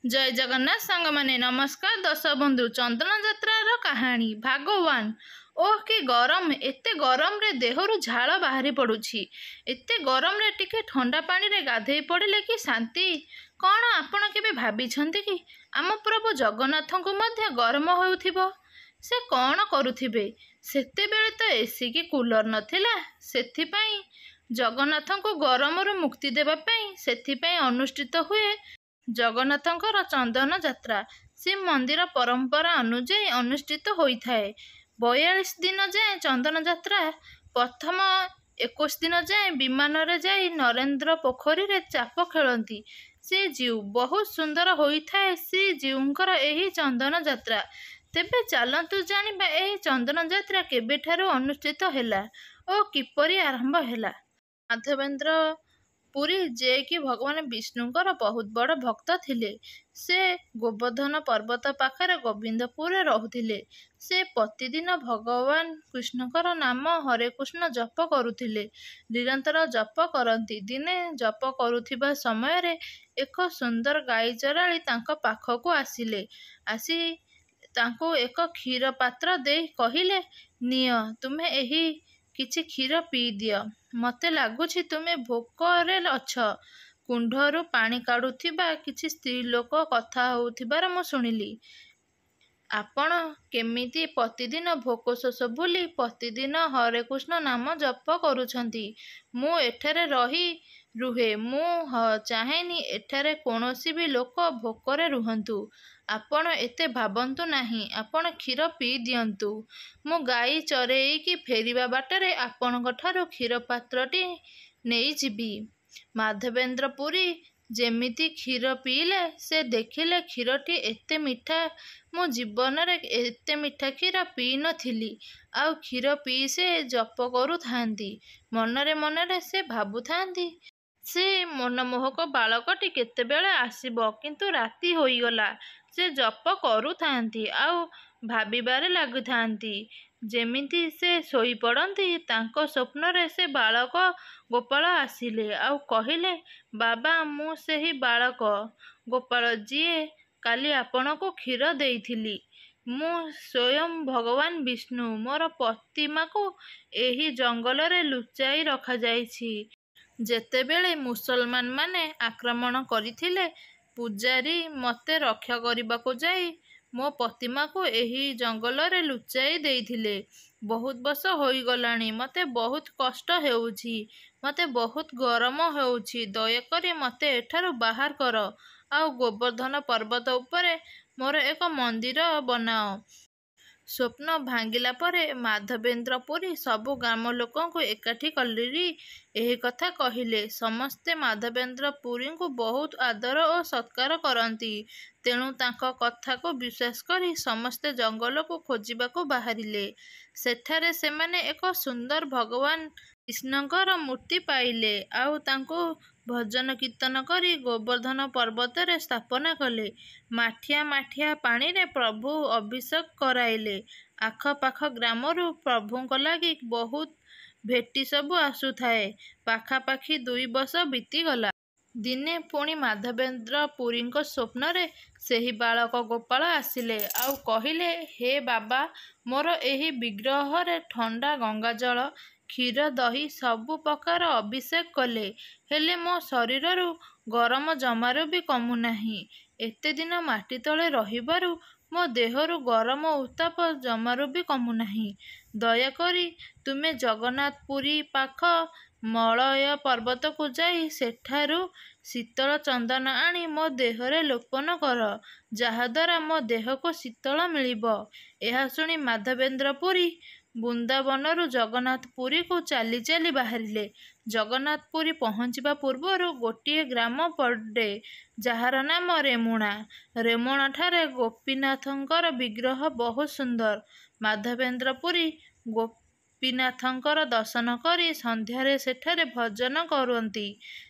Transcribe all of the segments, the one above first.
जय जगन्नाथ सांग माने नमस्कार दश बंधु चंदन यात्रार कहानी भागवान। ओह कि गरम एते गरम रे देहरु झाल बाहरी पड़ुछि। एते गरम रे टिके ठंडा पानी रे गाधेई पड़िले कि शांति। कौन आपण केबे भाबिछंती कि आम प्रभु जगन्नाथ को मध्य गरम होउथिबो? से कौन करुथिबे? सेते बेले तो एसी कि कूलर नथिला। सेथिपाई जगन्नाथ को गरम रु मुक्ति देबा पई सेथिपाई अनुष्ठित हुए जगन्नाथंकर चंदन यात्रा। श्री मंदिर परंपरा अनुଯାयी अनुष्ठित होइथाए। 42 दिन जाए चंदन यात्रा। प्रथम 21 दिन जाए विमान रे जाई नरेंद्र पोखरी रे चाप खेलती श्री जीव। बहुत सुंदर होइथाए श्री जीवंकर एही चंदन यात्रा। तेबे चलतु जानिबा एही चंदन यात्रा केबेठारु अनुष्ठित हैला ओ किपरि आरंभ हैला। माधवेंद्र पुरी जे कि भगवान विष्णुଙ୍କର बहुत बड़ भक्त थिले। से गोवर्धन पर्वत पाखरे गोविंदपुर रहुथिले। से प्रतिदिन भगवान कृष्णଙ୍କର नाम हरे कृष्ण जप करुथिले। निरंतर जप करती। दिने जप करुथिबा समୟରେ एक सुंदर गाई चराळी तांक पाखକୁ आसिले। आसी तांको एक क्षीर पात्र देई कहिले, निय तुमे एही किछि क्षीर पी दियो। मते लागुछि तुमे भोकरे अछ। कुंडरू पानी काढुथिबा किछि स्त्री लोक कथा होउथिबार मु शुणिली। आपण केमिति प्रतिदिन भोक शोष भूली प्रतिदिन हरे कृष्ण नाम जप करुछंती। मु एठारे रही रुहे। मु चाहेनी एठारे कौनसी भी लोक भोकरे रुहंतु। आपण एते भाबंतु नाही। आपण क्षीर पी दियंतु। मु गाई चरेईकी फेरिबा बाटरे आपणक ठारु क्षीर पात्रटी नेई जिबी। माधवेंद्र पुरी जेमिति क्षीर पीले से देखिले क्षीरटी एते मिठा। मु जीवन रे एते मिठा क्षीर पी नथिली। आउ क्षीर पी से जप करू थांती। मनरे मनरे से भाबु थांती से मनमोहक बालकटी केतेबेले आसीबो, किंतु राति होईगला। से जप करू थांती आउ भाबिबारे लागु थांती। जेमिति से सोई पड़ती तांको स्वप्न रे से बालक गोपाल आसिले आउ कहिले, बाबा मु सेही बालक गोपाल जिए काली आपनको क्षीर देइथिली। मु स्वयं भगवान विष्णु। मोर प्रतिमा को एही जंगल रे लुचाई रखा जाइछि। जेतेबेले मुसलमान माने आक्रमण करिथिले, पूजारी मते रक्षा करिबाको जाई मो प्रतिमा को एही जंगल रे लुचाई देइथिले। बहुत वर्ष होईगलाणी। मते बहुत कष्ट हेउछि। मते बहुत गरम हेउछि। दयाकरी मते एठारु बाहर कर आउ गोवर्धन पर्वत उपरे मोर एक मंदिर बनाओ। स्वप्न भांगिला परे माधवेंद्र पुरी सबु ग्राम लोकंकु एकाठी कलिरी एही कथा कहिले। समस्ते माधवेंद्र पुरी को बहुत आदर और सत्कार करती। तेणु तांको कथा को विश्वास करी समस्ते जंगल को खोजिबा को बाहरिले। सेठारे सेमाने एक सुंदर भगवान कृष्णଙ୍କର मूर्ति पाइले आउ तांको भजन कीर्तन करी गोवर्धन पर्वत रे स्थापना कले। माठिया माठिया पानी रे प्रभु अभिषेक कराइले। आख पाख ग्रामरु प्रभुंक लागी बहुत भेटी सबु आसुथाए। पाखापाखी 2 वर्ष बीतीगला। दिने पुणी माधवेंद्र पुरींक स्वप्न रे सेही बालक गोपाल आसिले आउ कहिले, हे बाबा मोर एही विग्रह रे ठंडा गंगा जल क्षीर दही सबु प्रकार अभिषेक कले, हेले मो शरीर रु गरम जमारू भी कमु नाही। एते दिन माटी तले रहिबारु मो देहरु गरम उत्ताप जमारू भी कमु नाही। दयाकरी तुमे जगन्नाथ पुरी पाख मलय पर्वत को जाई सेठारु शीतल चंदन आनी मो देहरे लोपन कर, जहाद्वारा मो देह को शीतल मिलिबो। एहा सुनी माधवेंद्र पुरी बृंदावनरु जगन्नाथ पुरी को चाली चाली बाहरिले। जगन्नाथ पुरी पहुँचवा पूर्वरु गोटिए ग्राम पड़े जार नाम रेमुणा। रेमुणा ठारे गोपीनाथंकर विग्रह बहुत सुंदर। माधवेंद्र पुरी गोपीनाथंकर दर्शन करी संध्यारे सेठारे भजन करती।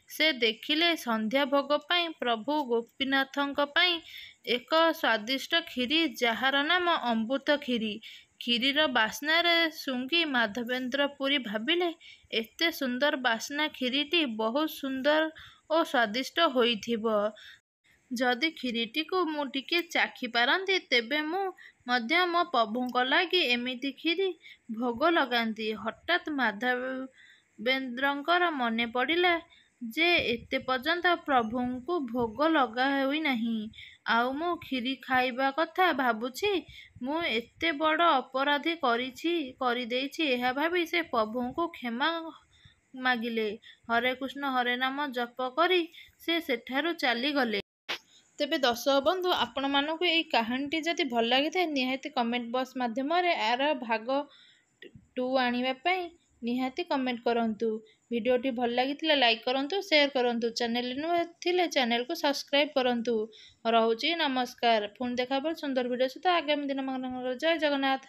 से देखिले संध्या भोग पाई प्रभु गोपीनाथंक पाई एक स्वादिष्ट क्षीरी जार नाम अमृत क्षीरी। क्षीरीर बास्ना रे सुंगी माधवेंद्र पुरी भाबिले, एते सुंदर बास्ना क्षीरीटी बहुत सुंदर और स्वादिष्ट होइथिबो। ଯଦି କ୍ଷୀରିଟିକୁ ମୁଁ ଟିକେ ଚାଖି ପାରନ୍ତି ତେବେ ମୁଁ ମଧ୍ୟ ମୋ ପ୍ରଭୁଙ୍କ ଲାଗି ଏମିତି କ୍ଷୀରି ଭୋଗ ଲଗାନ୍ତି। ହଠାତ୍ ମାଧବେନ୍ଦ୍ରଙ୍କର ମନେ ପଡ଼ିଲା ଯେ ଏତେ ପର୍ଯ୍ୟନ୍ତ ପ୍ରଭୁଙ୍କୁ ଭୋଗ ଲଗା ହୋଇନାହିଁ। ଆଉ ମୁଁ କ୍ଷୀରି ଖାଇବା କଥା ଭାବୁଛି। ମୁଁ ଏତେ ବଡ଼ ଅପରାଧ କରିଦେଇଛି ଏହା ଭାବି ସେ ପ୍ରଭୁଙ୍କୁ କ୍ଷମା ମାଗିଲେ। ହରେ କୃଷ୍ଣ ହରେ ନାମ ଜପ କରି ସେ ସେଠାରୁ ଚାଲିଗଲେ। ତେବେ ଦର୍ଶକ ବନ୍ଧୁ, ଆପଣମାନଙ୍କୁ ଏଇ କାହାଣୀଟି ଯଦି ଭଲ ଲାଗିଥାଏ ନିହାତି କମେଣ୍ଟ ବକ୍ସ ମାଧ୍ୟମରେ ଏହାର ଭାଗ 2 ଆଣିବା ପାଇଁ ନିହାତି କମେଣ୍ଟ କରନ୍ତୁ। ଭିଡ଼ିଓଟି ଭଲ ଲାଗିଥିଲେ ଲାଇକ୍ କରନ୍ତୁ, ସେୟାର କରନ୍ତୁ। ଚ୍ୟାନେଲରେ ନୂଆ ଥିଲେ ଚ୍ୟାନେଲକୁ ସବସ୍କ୍ରାଇବ୍ କରନ୍ତୁ। ରହୁଛି ନମସ୍କାର। ପୁଣି ଦେଖା ହେବ ସୁନ୍ଦର ଭିଡ଼ିଓ ସହିତ ଆଗାମୀ ଦିନ। ଜୟ ଜଗନ୍ନାଥ।